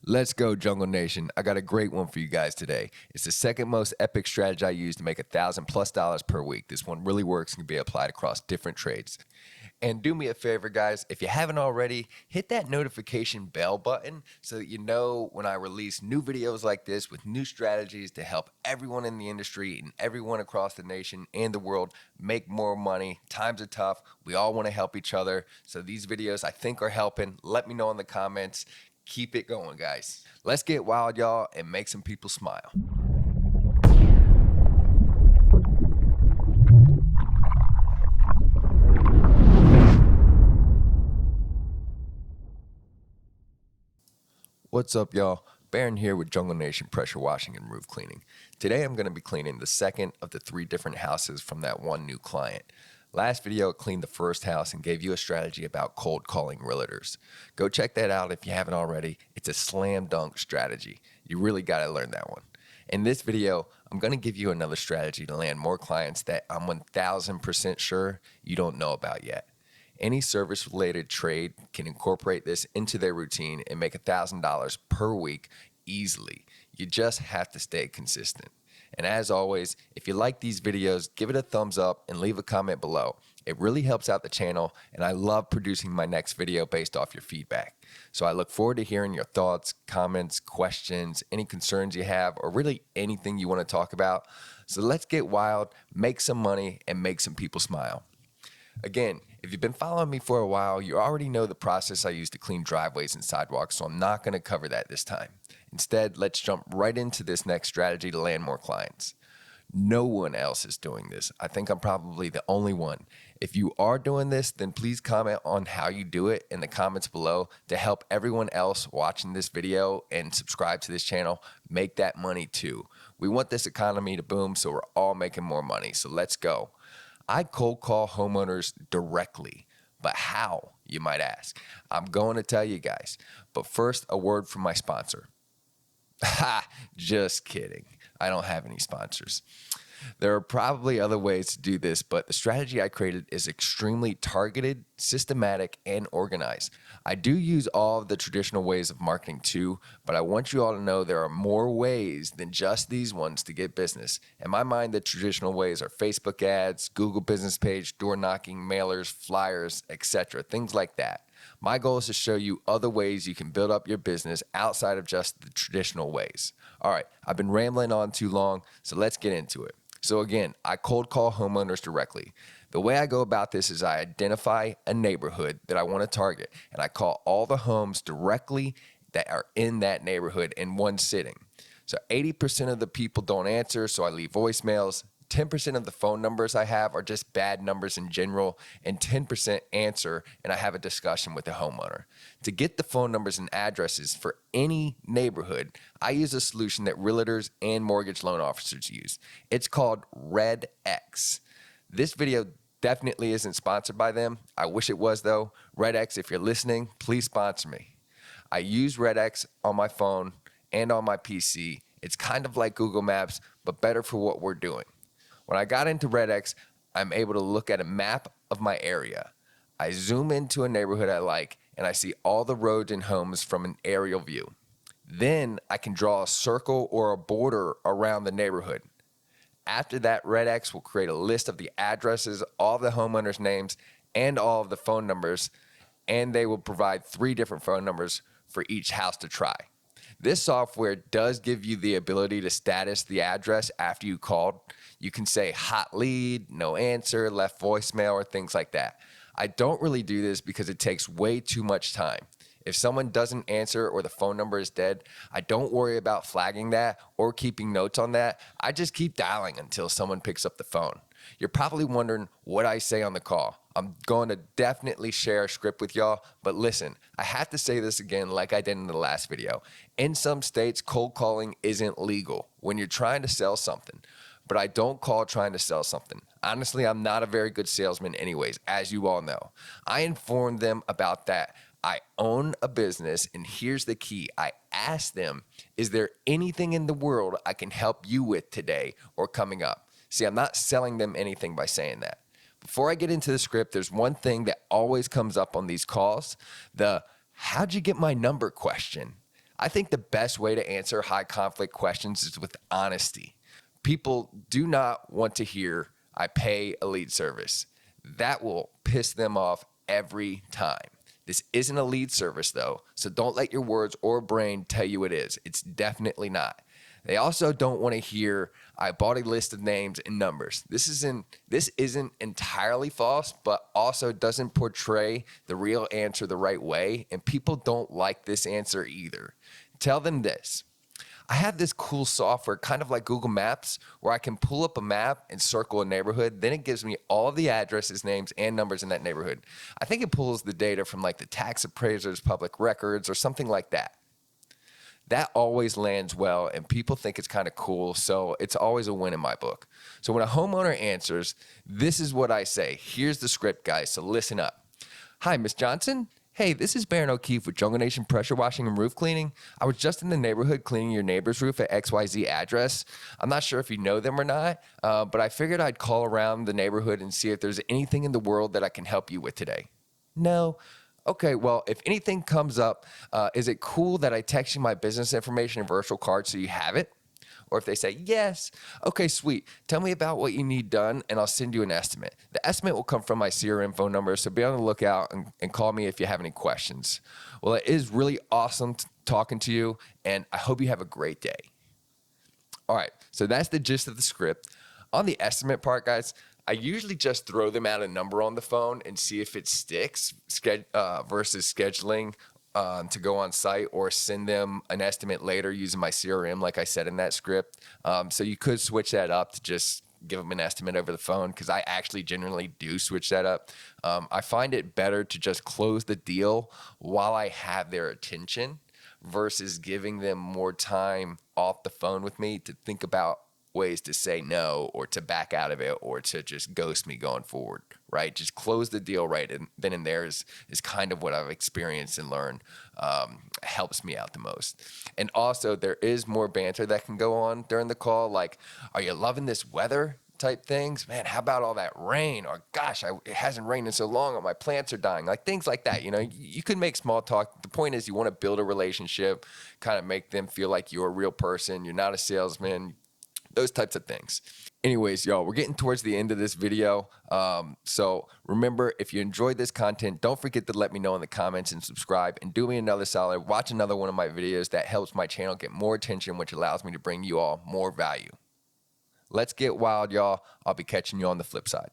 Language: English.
Let's go, Jungle Nation. I got a great one for you guys today. It's the second most epic strategy I use to make $1,000+ per week. This one really works and can be applied across different trades. And do me a favor, guys, if you haven't already, hit that notification bell button so that you know when I release new videos like this with new strategies to help everyone in the industry and everyone across the nation and the world make more money. Times are tough. We all want to help each other. So these videos I think are helping. Let me know in the comments. Keep it going, guys. Let's get wild, y'all, and make some people smile. What's up, y'all? Barron here with Jungle Nation Pressure Washing and Roof Cleaning. Today I'm going to be cleaning the second of the 3 different houses from that one new client. Last video I cleaned the first house and gave you a strategy about cold calling realtors. Go check that out if you haven't already. It's a slam dunk strategy. You really got to learn that one. In this video, I'm going to give you another strategy to land more clients that I'm 1000% sure you don't know about yet. Any service-related trade can incorporate this into their routine and make $1,000 per week easily. You just have to stay consistent. And as always, if you like these videos, give it a thumbs up and leave a comment below. It really helps out the channel, and I love producing my next video based off your feedback. So I look forward to hearing your thoughts, comments, questions, any concerns you have, or really anything you want to talk about. So let's get wild, make some money, and make some people smile. Again, if you've been following me for a while, you already know the process I use to clean driveways and sidewalks, so I'm not going to cover that this time. Instead, let's jump right into this next strategy to land more clients. No one else is doing this. I think I'm probably the only one. If you are doing this, then please comment on how you do it in the comments below to help everyone else watching this video and subscribe to this channel make that money too. We want this economy to boom, so we're all making more money, so let's go. I cold call homeowners directly, but how, you might ask? I'm going to tell you guys, but first, a word from my sponsor. Ha, just kidding. I don't have any sponsors. There are probably other ways to do this, but the strategy I created is extremely targeted, systematic, and organized. I do use all of the traditional ways of marketing too, but I want you all to know there are more ways than just these ones to get business. In my mind, the traditional ways are Facebook ads, Google business page, door knocking, mailers, flyers, etc., things like that. My goal is to show you other ways you can build up your business outside of just the traditional ways. All right, I've been rambling on too long, so let's get into it. So again, I cold call homeowners directly. The way I go about this is I identify a neighborhood that I want to target, and I call all the homes directly that are in that neighborhood in one sitting. So 80% of the people don't answer, so I leave voicemails. 10% of the phone numbers I have are just bad numbers in general, and 10% answer, and I have a discussion with the homeowner. To get the phone numbers and addresses for any neighborhood, I use a solution that realtors and mortgage loan officers use. It's called Red X. This video definitely isn't sponsored by them. I wish it was though. Red X, if you're listening, please sponsor me. I use Red X on my phone and on my PC. It's kind of like Google Maps, but better for what we're doing. When I got into Red X, I'm able to look at a map of my area. I zoom into a neighborhood I like, and I see all the roads and homes from an aerial view. Then I can draw a circle or a border around the neighborhood. After that, Red X will create a list of the addresses, all the homeowners' names, and all of the phone numbers, and they will provide 3 different phone numbers for each house to try. This software does give you the ability to status the address after you called. You can say hot lead, no answer, left voicemail, or things like that. I don't really do this because it takes way too much time. If someone doesn't answer or the phone number is dead, I don't worry about flagging that or keeping notes on that. I just keep dialing until someone picks up the phone. You're probably wondering what I say on the call. I'm going to definitely share a script with y'all, but listen, I have to say this again like I did in the last video. In some states, cold calling isn't legal when you're trying to sell something, but I don't call trying to sell something. Honestly, I'm not a very good salesman anyways, as you all know. I inform them about that. I own a business, and here's the key. I ask them, is there anything in the world I can help you with today or coming up? See, I'm not selling them anything by saying that. Before I get into the script, there's one thing that always comes up on these calls, the how'd you get my number question. I think the best way to answer high conflict questions is with honesty. People do not want to hear, I pay a lead service. That will piss them off every time. This isn't a lead service though, so don't let your words or brain tell you it is. It's definitely not. They also don't want to hear, I bought a list of names and numbers. This isn't entirely false, but also doesn't portray the real answer the right way, and people don't like this answer either. Tell them this. I have this cool software, kind of like Google Maps, where I can pull up a map and circle a neighborhood. Then it gives me all of the addresses, names, and numbers in that neighborhood. I think it pulls the data from like the tax appraisers, public records, or something like that. That always lands well, and people think it's kind of cool, so it's always a win in my book. So when a homeowner answers, this is what I say. Here's the script, guys, so listen up. Hi, Miss Johnson. Hey, this is Barron O'Keefe with Jungle Nation Pressure Washing and Roof Cleaning. I was just in the neighborhood cleaning your neighbor's roof at XYZ address. I'm not sure if you know them or not, but I figured I'd call around the neighborhood and see if there's anything in the world that I can help you with today. No? Okay, well, if anything comes up, is it cool that I text you my business information and virtual card so you have it? Or if they say, yes, okay, sweet. Tell me about what you need done, and I'll send you an estimate. The estimate will come from my CRM phone number, so be on the lookout and call me if you have any questions. Well, it is really awesome talking to you, and I hope you have a great day. All right, so that's the gist of the script. On the estimate part, guys, I usually just throw them out a number on the phone and see if it sticks versus scheduling to go on site or send them an estimate later using my CRM, like I said in that script. So you could switch that up to just give them an estimate over the phone, because I actually generally do switch that up. I find it better to just close the deal while I have their attention versus giving them more time off the phone with me to think about ways to say no or to back out of it or to just ghost me going forward, right? Just close the deal right and then and there is kind of what I've experienced and learned helps me out the most. And also there is more banter that can go on during the call, like, are you loving this weather type things? Man, how about all that rain? Or gosh, it hasn't rained in so long and my plants are dying. Like things like that, you know, you can make small talk. The point is you want to build a relationship, kind of make them feel like you're a real person. You're not a salesman. Those types of things. Anyways, y'all, we're getting towards the end of this video. So remember, if you enjoyed this content, don't forget to let me know in the comments and subscribe, and do me another solid. Watch another one of my videos. That helps my channel get more attention, which allows me to bring you all more value. Let's get wild, y'all. I'll be catching you on the flip side.